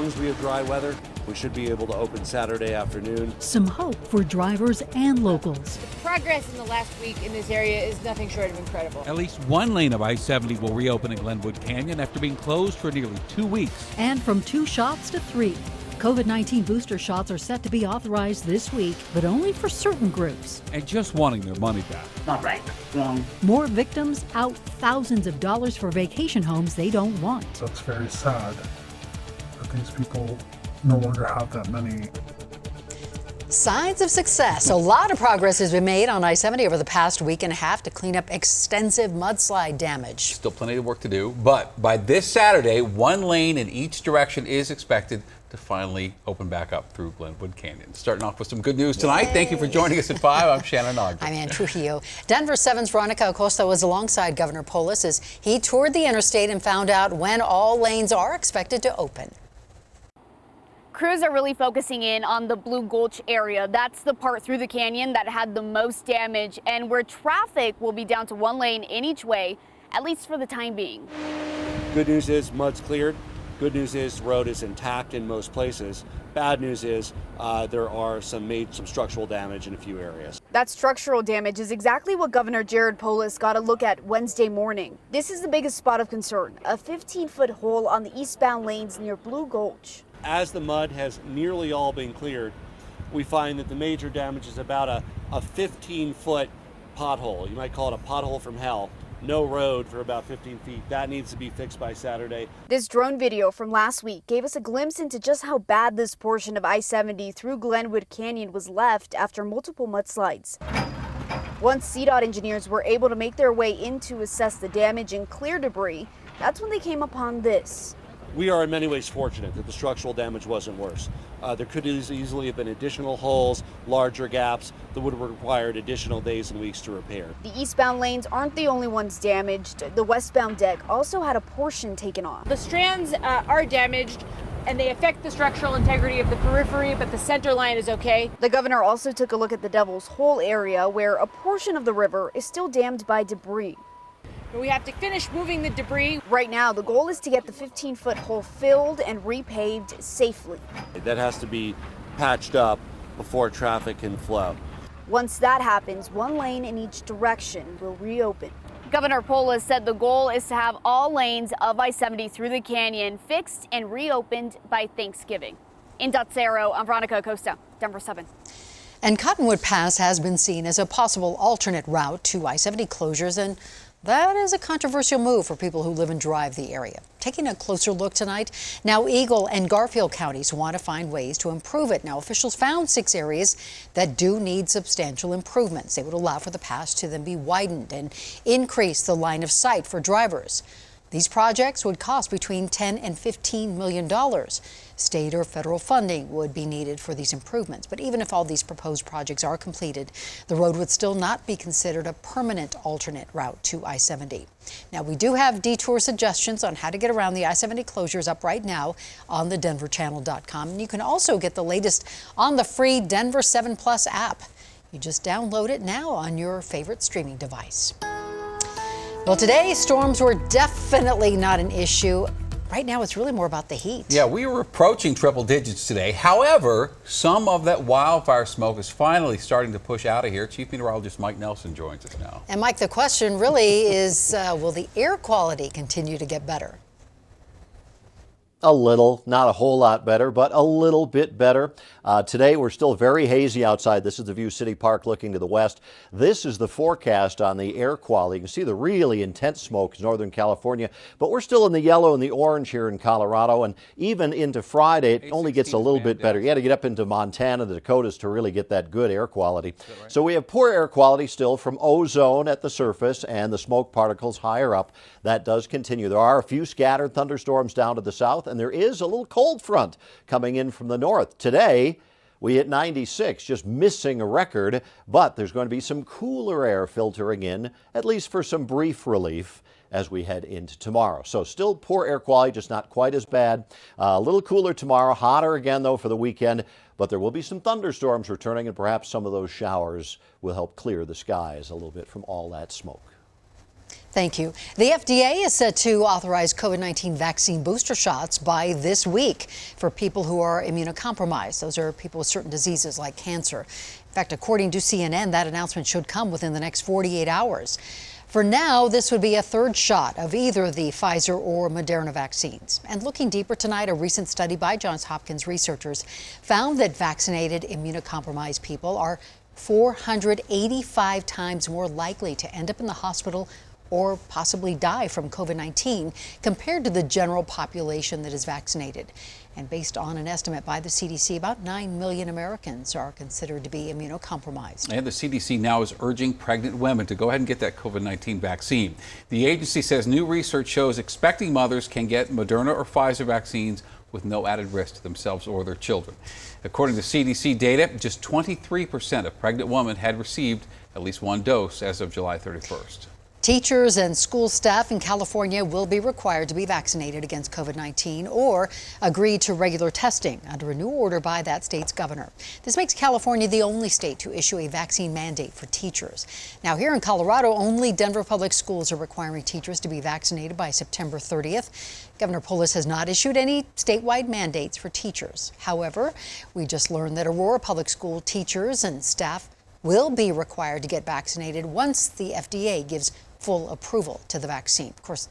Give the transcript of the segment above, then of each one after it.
long as we have dry weather, we should be able to open Saturday afternoon. Some hope for drivers and locals. Progress in the last week in this area is nothing short of incredible. At least one lane of I-70 will reopen in Glenwood Canyon after being closed for nearly 2 weeks. And from 2 shots to 3. COVID-19 booster shots are set to be authorized this week, but only for certain groups. And just wanting their money back. Not right, wrong. More victims, out thousands of dollars for vacation homes they don't want. So it's very sad that these people no longer have that money. Signs of success. A lot of progress has been made on I-70 over the past week and a half to clean up extensive mudslide damage. Still plenty of work to do, but by this Saturday, one lane in each direction is expected to finally open back up through Glenwood Canyon. Starting off with some good news tonight. Yay. Thank you for joining us at 5. I'm Shannon Ogden. I'm Ann Trujillo. Denver7's Veronica Acosta was alongside Governor Polis as he toured the interstate and found out when all lanes are expected to open. Crews are really focusing in on the Blue Gulch area. That's the part through the canyon that had the most damage and where traffic will be down to one lane in each way, at least for the time being. Good news is mud's cleared. Good news is the road is intact in most places. Bad news is there are some structural damage in a few areas. That structural damage is exactly what Governor Jared Polis got a look at Wednesday morning. This is the biggest spot of concern, a 15-foot hole on the eastbound lanes near Blue Gulch. As the mud has nearly all been cleared, we find that the major damage is about a 15-foot pothole. You might call it a pothole from hell. No road for about 15 feet. That needs to be fixed by Saturday. This drone video from last week gave us a glimpse into just how bad this portion of I-70 through Glenwood Canyon was left after multiple mudslides. Once CDOT engineers were able to make their way in to assess the damage and clear debris, that's when they came upon this. We are in many ways fortunate that the structural damage wasn't worse. There could easily have been additional holes, larger gaps that would have required additional days and weeks to repair. The eastbound lanes aren't the only ones damaged. The westbound deck also had a portion taken off. The strands are damaged and they affect the structural integrity of the periphery, but the center line is okay. The governor also took a look at the Devil's Hole area where a portion of the river is still dammed by debris. We have to finish moving the debris. Right now, the goal is to get the 15-foot hole filled and repaved safely. That has to be patched up before traffic can flow. Once that happens, one lane in each direction will reopen. Governor Polis said the goal is to have all lanes of I-70 through the canyon fixed and reopened by Thanksgiving. In Dotsero, I'm Veronica Acosta, Denver7. And Cottonwood Pass has been seen as a possible alternate route to I-70 closures, and that is a controversial move for people who live and drive the area. Taking a closer look tonight, now Eagle and Garfield counties want to find ways to improve it. Now, officials found 6 areas that do need substantial improvements. They would allow for the pass to then be widened and increase the line of sight for drivers. These projects would cost between $10 and $15 million. State or federal funding would be needed for these improvements. But even if all these proposed projects are completed, the road would still not be considered a permanent alternate route to I-70. Now, we do have detour suggestions on how to get around the I-70 closures up right now on the denverchannel.com. And you can also get the latest on the free Denver7 Plus app. You just download it now on your favorite streaming device. Well, today, storms were definitely not an issue. Right now, it's really more about the heat. Yeah, we were approaching triple digits today. However, some of that wildfire smoke is finally starting to push out of here. Chief Meteorologist Mike Nelson joins us now. And Mike, the question really is, will the air quality continue to get better? A little, not a whole lot better, but a little bit better. Today, we're still very hazy outside. This is the View City Park looking to the west. This is the forecast on the air quality. You can see the really intense smoke in Northern California, but we're still in the yellow and the orange here in Colorado, and even into Friday, it only gets a little bit better. You had to get up into Montana, the Dakotas to really get that good air quality. Right? So we have poor air quality still from ozone at the surface and the smoke particles higher up. That does continue. There are a few scattered thunderstorms down to the south, and there is a little cold front coming in from the north. Today, we hit 96, just missing a record, but there's going to be some cooler air filtering in, at least for some brief relief as we head into tomorrow. So still poor air quality, just not quite as bad. A little cooler tomorrow, hotter again though for the weekend, but there will be some thunderstorms returning, and perhaps some of those showers will help clear the skies a little bit from all that smoke. Thank you. The FDA is set to authorize COVID-19 vaccine booster shots by this week for people who are immunocompromised. Those are people with certain diseases like cancer. In fact, according to CNN, that announcement should come within the next 48 hours. For now, this would be a third shot of either the Pfizer or Moderna vaccines. And looking deeper tonight, a recent study by Johns Hopkins researchers found that vaccinated immunocompromised people are 485 times more likely to end up in the hospital or possibly die from COVID-19 compared to the general population that is vaccinated. And based on an estimate by the CDC, about 9 million Americans are considered to be immunocompromised. And the CDC now is urging pregnant women to go ahead and get that COVID-19 vaccine. The agency says new research shows expecting mothers can get Moderna or Pfizer vaccines with no added risk to themselves or their children. According to CDC data, just 23% of pregnant women had received at least one dose as of July 31st. Teachers and school staff in California will be required to be vaccinated against COVID-19 or agree to regular testing under a new order by that state's governor. This makes California the only state to issue a vaccine mandate for teachers. Now, here in Colorado, only Denver public schools are requiring teachers to be vaccinated by September 30th. Governor Polis has not issued any statewide mandates for teachers. However, we just learned that Aurora Public School teachers and staff will be required to get vaccinated once the FDA gives full approval to the vaccine. Of course,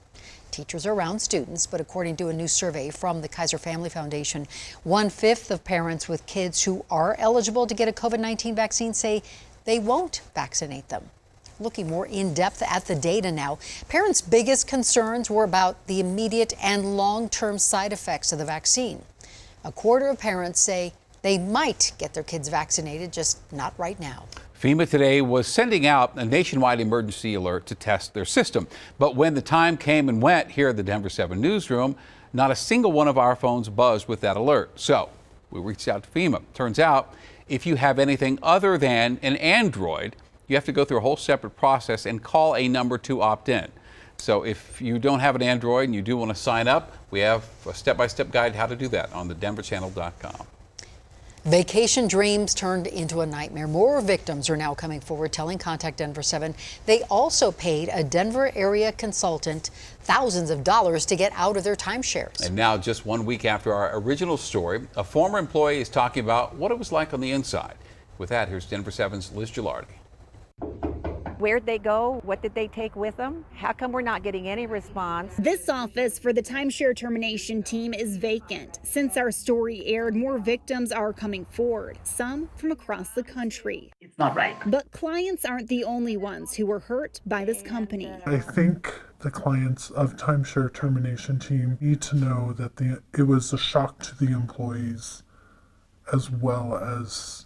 teachers are around students, but according to a new survey from the Kaiser Family Foundation, 1/5 of parents with kids who are eligible to get a COVID-19 vaccine say they won't vaccinate them. Looking more in depth at the data now, parents' biggest concerns were about the immediate and long-term side effects of the vaccine. A quarter of parents say they might get their kids vaccinated, just not right now. FEMA today was sending out a nationwide emergency alert to test their system. But when the time came and went here at the Denver7 newsroom, not a single one of our phones buzzed with that alert. So we reached out to FEMA. Turns out if you have anything other than an Android, you have to go through a whole separate process and call a number to opt in. So if you don't have an Android and you do want to sign up, we have a step-by-step guide how to do that on the denverchannel.com. Vacation dreams turned into a nightmare. More victims are now coming forward telling Contact Denver7 they also paid a Denver area consultant thousands of dollars to get out of their timeshares. And now, just 1 week after our original story, a former employee is talking about what it was like on the inside. With that, here's Denver7's Liz Gilardi. Where'd they go? What did they take with them? How come we're not getting any response? This office for the timeshare termination team is vacant. Since our story aired, more victims are coming forward, some from across the country. It's not right. But clients aren't the only ones who were hurt by this company. I think the clients of timeshare termination team need to know that it was a shock to the employees as well as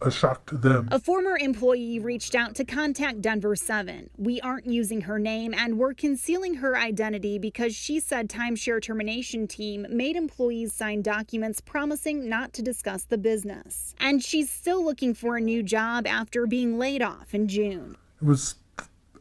a shock to them. A former employee reached out to Contact Denver7. We aren't using her name and we're concealing her identity because she said timeshare termination team made employees sign documents promising not to discuss the business. And she's still looking for a new job after being laid off in June. It was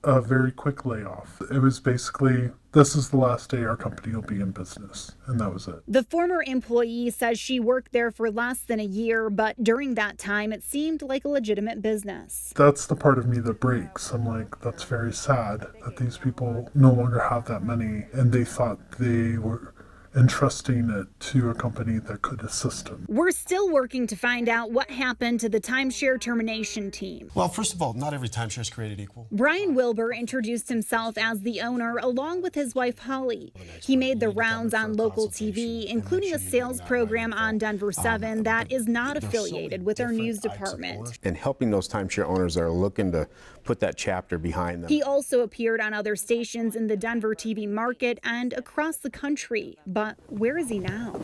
a very quick layoff. It was basically, this is the last day our company will be in business, and that was it. The former employee says she worked there for less than a year, but during that time, it seemed like a legitimate business. That's the part of me that breaks. I'm like, that's very sad that these people no longer have that money, and they thought they were entrusting it to a company that could assist them. We're still working to find out what happened to the timeshare termination team. Well, first of all, not every timeshare is created equal. Brian Wilbur introduced himself as the owner along with his wife Holly. He made the rounds on local TV, including a sales program on Denver7 that is not affiliated with our news department. And helping those timeshare owners that are looking to put that chapter behind them. He also appeared on other stations in the Denver TV market and across the country. But where is he now?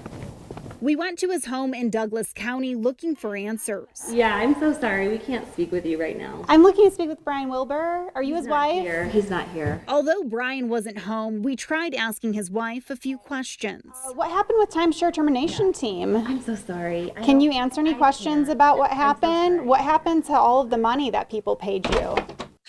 We went to his home in Douglas County looking for answers. Yeah, I'm so sorry. We can't speak with you right now. I'm looking to speak with Brian Wilbur. Are you his wife? Here. He's not here. Although Brian wasn't home, we tried asking his wife a few questions. What happened with timeshare termination team? I'm so sorry. Can you answer any questions about what happened? What happened to all of the money that people paid you?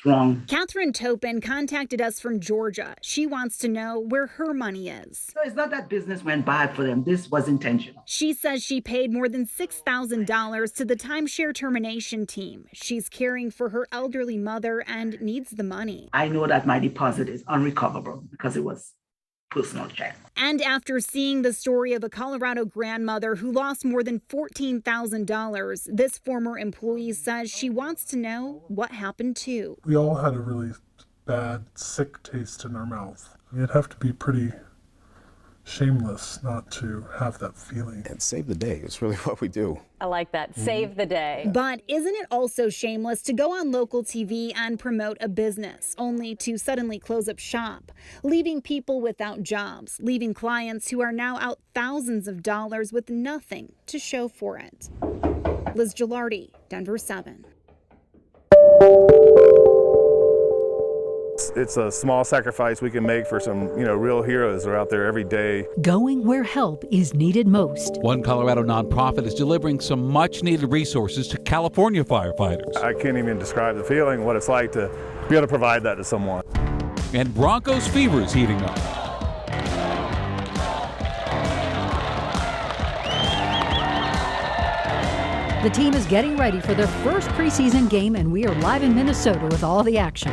wrong. Catherine Topin contacted us from Georgia. She wants to know where her money is. So it's not that business went bad for them. This was intentional. She says she paid more than $6,000 to the timeshare termination team. She's caring for her elderly mother and needs the money. I know that my deposit is unrecoverable because it was personal check. And after seeing the story of a Colorado grandmother who lost more than $14,000, this former employee says she wants to know what happened too. We all had a really bad, sick taste in our mouth. You'd have to be pretty shameless not to have that feeling. And save the day. It's really what we do. I like that. Save the day. But isn't it also shameless to go on local TV and promote a business, only to suddenly close up shop, leaving people without jobs, leaving clients who are now out thousands of dollars with nothing to show for it? Liz Gilardi, Denver 7. It's a small sacrifice we can make for some, real heroes that are out there every day. Going where help is needed most. One Colorado nonprofit is delivering some much-needed resources to California firefighters. I can't even describe the feeling, what it's like to be able to provide that to someone. And Broncos fever is heating up. The team is getting ready for their first preseason game, and we are live in Minnesota with all the action.